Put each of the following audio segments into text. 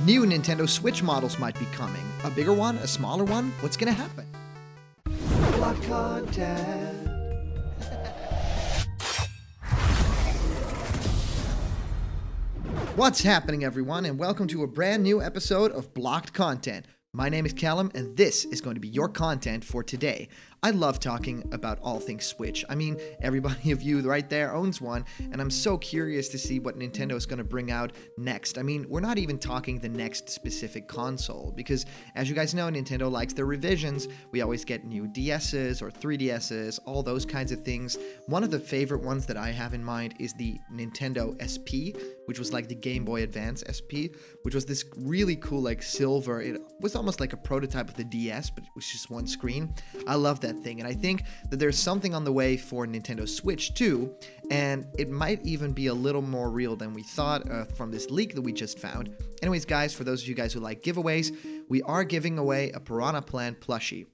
New Nintendo Switch models might be coming. A bigger one? A smaller one? What's gonna happen? Block content. What's happening, everyone, and welcome to a brand new episode of Blocked Content. My name is Callum, and this is going to be your content for today. I love talking about all things Switch. I mean, everybody of you right there owns one, and I'm so curious to see what Nintendo is going to bring out next. I mean, we're not even talking the next specific console, because as you guys know, Nintendo likes their revisions. We always get new DSs or 3DSs, all those kinds of things. One of the favorite ones that I have in mind is the Nintendo SP, which was like the Game Boy Advance SP, which was this really cool, like silver. It was almost like a prototype of the DS, but it was just one screen. I love that thing, and I think that there's something on the way for Nintendo Switch too, and it might even be a little more real than we thought from this leak that we just found. Anyways, guys, for those of you guys who like giveaways, we are giving away a Piranha Plant plushie.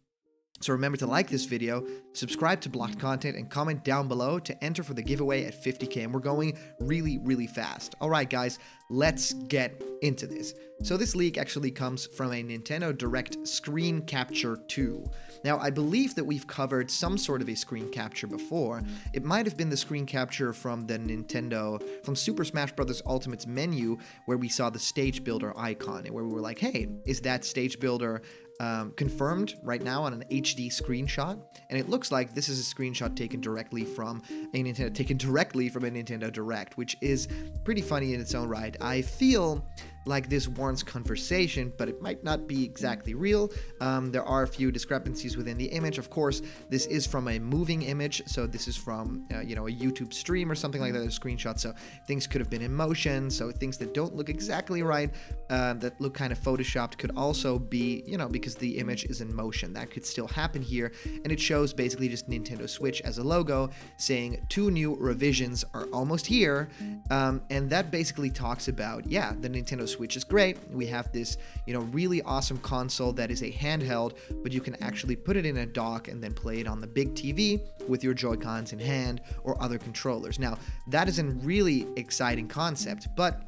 So remember to like this video, subscribe to Blocked Content, and comment down below to enter for the giveaway at 50k, and we're going really fast. Alright guys, let's get into this. So this leak actually comes from a Nintendo Direct Screen Capture 2. Now I believe that we've covered some sort of a screen capture before. It might have been the screen capture from from Super Smash Bros. Ultimate's menu, where we saw the stage builder icon, and where we were like, hey, is that stage builder confirmed right now on an HD screenshot? And it looks like this is a screenshot taken directly from a Nintendo Direct, which is pretty funny in its own right. I feel like this warrants conversation, but it might not be exactly real. There are a few discrepancies within the image. Of course, this is from a moving image, so this is from a YouTube stream or something like that, a screenshot, so things could have been in motion, so things that don't look exactly right, that look kind of photoshopped, could also be, because the image is in motion. That could still happen here, and it shows basically just Nintendo Switch as a logo, saying 2 new revisions are almost here, and that basically talks about, the Nintendo Switch is great. We have this, really awesome console that is a handheld, but you can actually put it in a dock and then play it on the big TV with your Joy-Cons in hand or other controllers. Now, that is a really exciting concept, but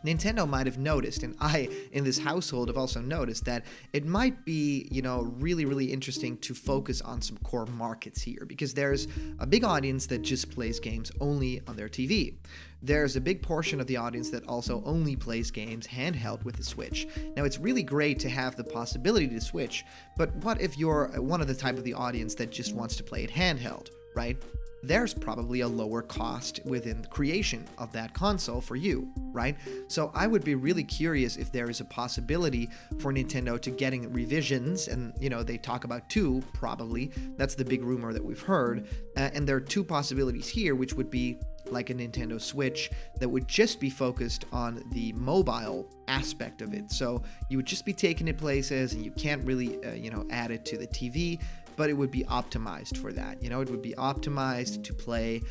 Nintendo might have noticed, and I, in this household, have also noticed that it might be, really interesting to focus on some core markets here, because there's a big audience that just plays games only on their TV. There's a big portion of the audience that also only plays games handheld with the Switch. Now, it's really great to have the possibility to switch, but what if you're one of the type of the audience that just wants to play it handheld, right? There's probably a lower cost within the creation of that console for you, right? So I would be really curious if there is a possibility for Nintendo to getting revisions, and they talk about 2 probably. That's the big rumor that we've heard, and there are 2 possibilities here, which would be like a Nintendo Switch that would just be focused on the mobile aspect of it. So you would just be taking it places, and you can't really add it to the TV, but it would be optimized for that. It would be optimized to play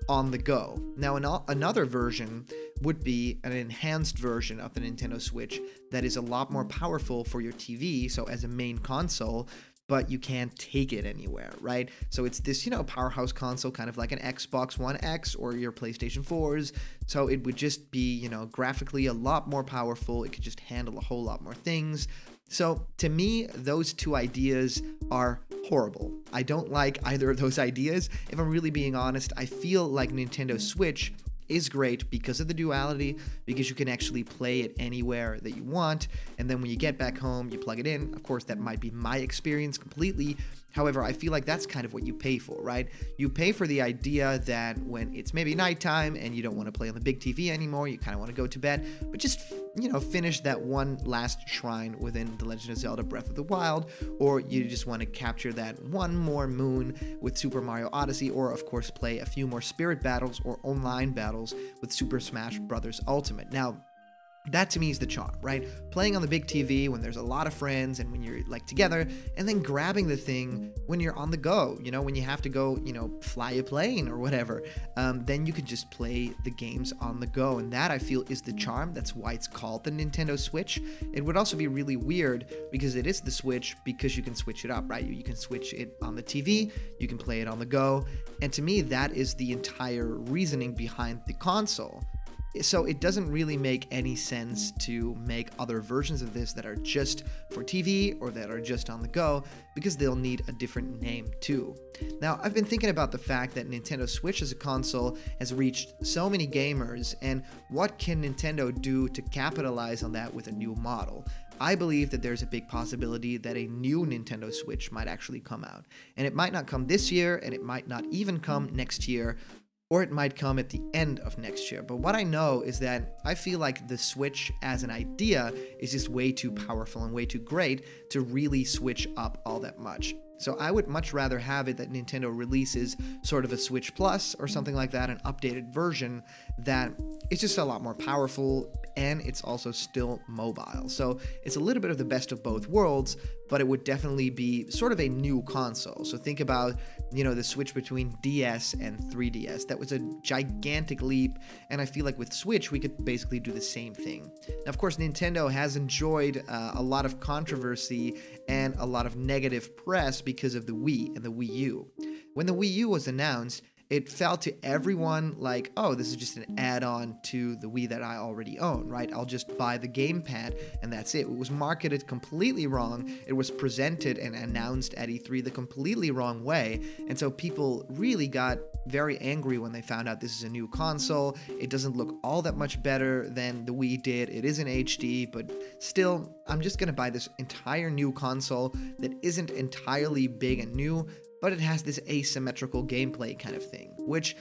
on the go. Now, another version would be an enhanced version of the Nintendo Switch that is a lot more powerful for your TV, so as a main console, but you can't take it anywhere, right? So it's this, powerhouse console, kind of like an Xbox One X or your PlayStation 4s. So it would just be, graphically a lot more powerful. It could just handle a whole lot more things. So to me, those 2 ideas are horrible. I don't like either of those ideas. If I'm really being honest, I feel like Nintendo Switch is great because of the duality, because you can actually play it anywhere that you want, and then when you get back home, you plug it in. Of course, that might be my experience completely. However, I feel like that's kind of what you pay for, right? You pay for the idea that when it's maybe nighttime and you don't want to play on the big TV anymore, you kind of want to go to bed, but just, finish that one last shrine within The Legend of Zelda Breath of the Wild, or you just want to capture that one more moon with Super Mario Odyssey, or of course play a few more spirit battles or online battles with Super Smash Bros. Ultimate. Now, that to me is the charm, right? Playing on the big TV when there's a lot of friends and when you're like together, and then grabbing the thing when you're on the go, when you have to go, fly a plane or whatever, then you can just play the games on the go. And that, I feel, is the charm. That's why it's called the Nintendo Switch. It would also be really weird because it is the Switch, because you can switch it up, right? You can switch it on the TV, you can play it on the go. And to me, that is the entire reasoning behind the console. So it doesn't really make any sense to make other versions of this that are just for TV or that are just on the go, because they'll need a different name too. Now, I've been thinking about the fact that Nintendo Switch as a console has reached so many gamers, and what can Nintendo do to capitalize on that with a new model? I believe that there's a big possibility that a new Nintendo Switch might actually come out. And it might not come this year, and it might not even come next year, or it might come at the end of next year. But what I know is that I feel like the Switch as an idea is just way too powerful and way too great to really switch up all that much. So I would much rather have it that Nintendo releases sort of a Switch Plus or something like that, an updated version that is just a lot more powerful, and it's also still mobile. So it's a little bit of the best of both worlds, but it would definitely be sort of a new console. So think about, the switch between DS and 3DS. That was a gigantic leap, and I feel like with Switch, we could basically do the same thing. Now, of course, Nintendo has enjoyed a lot of controversy and a lot of negative press because of the Wii and the Wii U. When the Wii U was announced, it felt to everyone like, oh, this is just an add-on to the Wii that I already own, right? I'll just buy the gamepad and that's it. It was marketed completely wrong. It was presented and announced at E3 the completely wrong way. And so people really got very angry when they found out this is a new console. It doesn't look all that much better than the Wii did. It is in HD, but still, I'm just gonna buy this entire new console that isn't entirely big and new, but it has this asymmetrical gameplay kind of thing, which,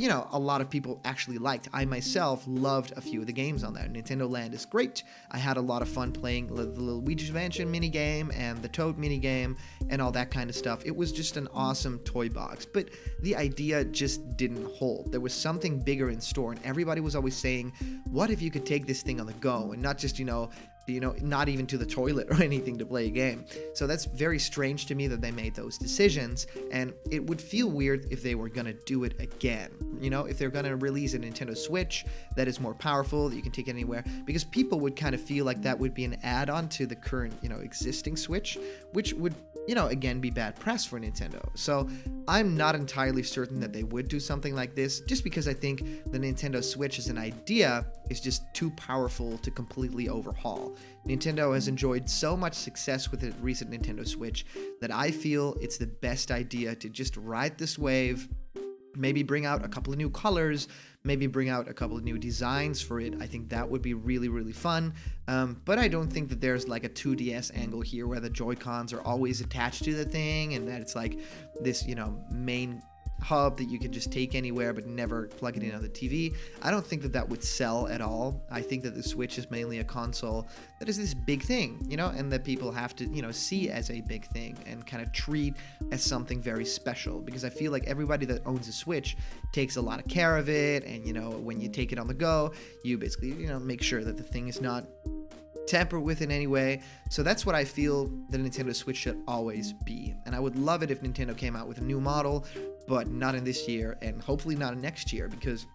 a lot of people actually liked. I myself loved a few of the games on there. Nintendo Land is great. I had a lot of fun playing the Luigi's Mansion minigame and the Toad minigame and all that kind of stuff. It was just an awesome toy box, but the idea just didn't hold. There was something bigger in store, and everybody was always saying, what if you could take this thing on the go and not just, not even to the toilet or anything to play a game. So that's very strange to me that they made those decisions, and it would feel weird if they were gonna do it again. If they're gonna release a Nintendo Switch that is more powerful, that you can take it anywhere, because people would kind of feel like that would be an add-on to the current, existing Switch, which would, again, be bad press for Nintendo. So I'm not entirely certain that they would do something like this, just because I think the Nintendo Switch as an idea is just too powerful to completely overhaul. Nintendo has enjoyed so much success with the recent Nintendo Switch that I feel it's the best idea to just ride this wave, maybe bring out a couple of new colors, maybe bring out a couple of new designs for it. I think that would be really, really fun. But I don't think that there's like a 2DS angle here where the Joy-Cons are always attached to the thing and that it's like this, main hub that you can just take anywhere but never plug it in on the TV. I don't think that that would sell at all. I think that the Switch is mainly a console that is this big thing, and that people have to, see as a big thing and kind of treat as something very special, because I feel like everybody that owns a Switch takes a lot of care of it, and, when you take it on the go, you basically, make sure that the thing is not tamper with in any way. So that's what I feel the Nintendo Switch should always be. And I would love it if Nintendo came out with a new model, but not in this year, and hopefully not in next year, because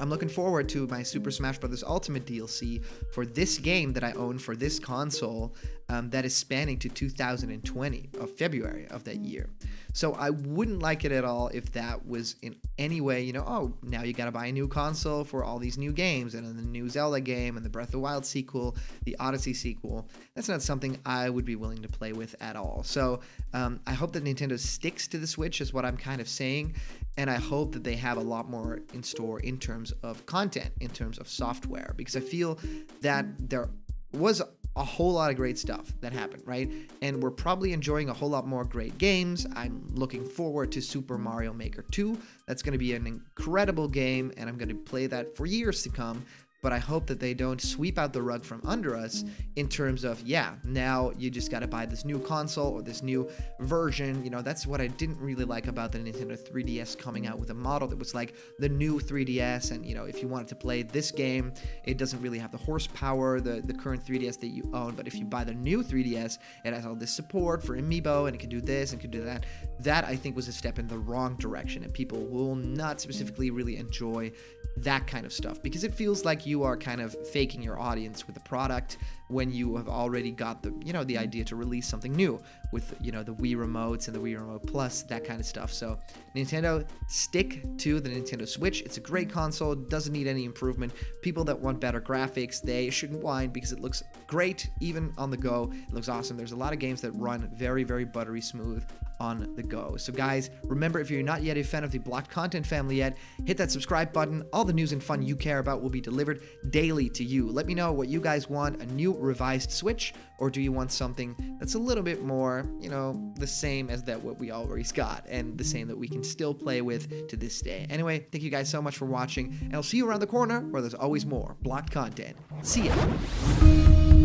I'm looking forward to my Super Smash Bros. Ultimate DLC for this game that I own for this console, that is spanning to 2020, of February of that year. So I wouldn't like it at all if that was in any way, oh, now you gotta buy a new console for all these new games, and then the new Zelda game, and the Breath of the Wild sequel, the Odyssey sequel. That's not something I would be willing to play with at all. So I hope that Nintendo sticks to the Switch, is what I'm kind of saying, and I hope that they have a lot more in store in terms of content, in terms of software, because I feel that there was a whole lot of great stuff that happened, right? And we're probably enjoying a whole lot more great games. I'm looking forward to Super Mario Maker 2. That's going to be an incredible game, and I'm going to play that for years to come. But I hope that they don't sweep out the rug from under us in terms of, now you just got to buy this new console or this new version. That's what I didn't really like about the Nintendo 3DS coming out with a model that was like the new 3DS. And, if you wanted to play this game, it doesn't really have the horsepower, the current 3DS that you own. But if you buy the new 3DS, it has all this support for Amiibo, and it can do this and can do that. That, I think, was a step in the wrong direction, and people will not specifically really enjoy that kind of stuff, because it feels like you are kind of faking your audience with the product when you have already got the, you know, the idea to release something new with, you know, the Wii remotes and the Wii Remote Plus, that kind of stuff. So Nintendo, stick to the Nintendo Switch. It's a great console, doesn't need any improvement. People that want better graphics, they shouldn't whine, because it looks great even on the go. It looks awesome. There's a lot of games that run very, very buttery smooth on the go. So guys, remember, if you're not yet a fan of the Blocked Content family yet, hit that subscribe button. All the news and fun you care about will be delivered daily to you. Let me know what you guys want, a new revised Switch, or do you want something that's a little bit more, you know, the same as that what we already got, and the same that we can still play with to this day. Anyway, thank you guys so much for watching, and I'll see you around the corner where there's always more Blocked Content. See ya!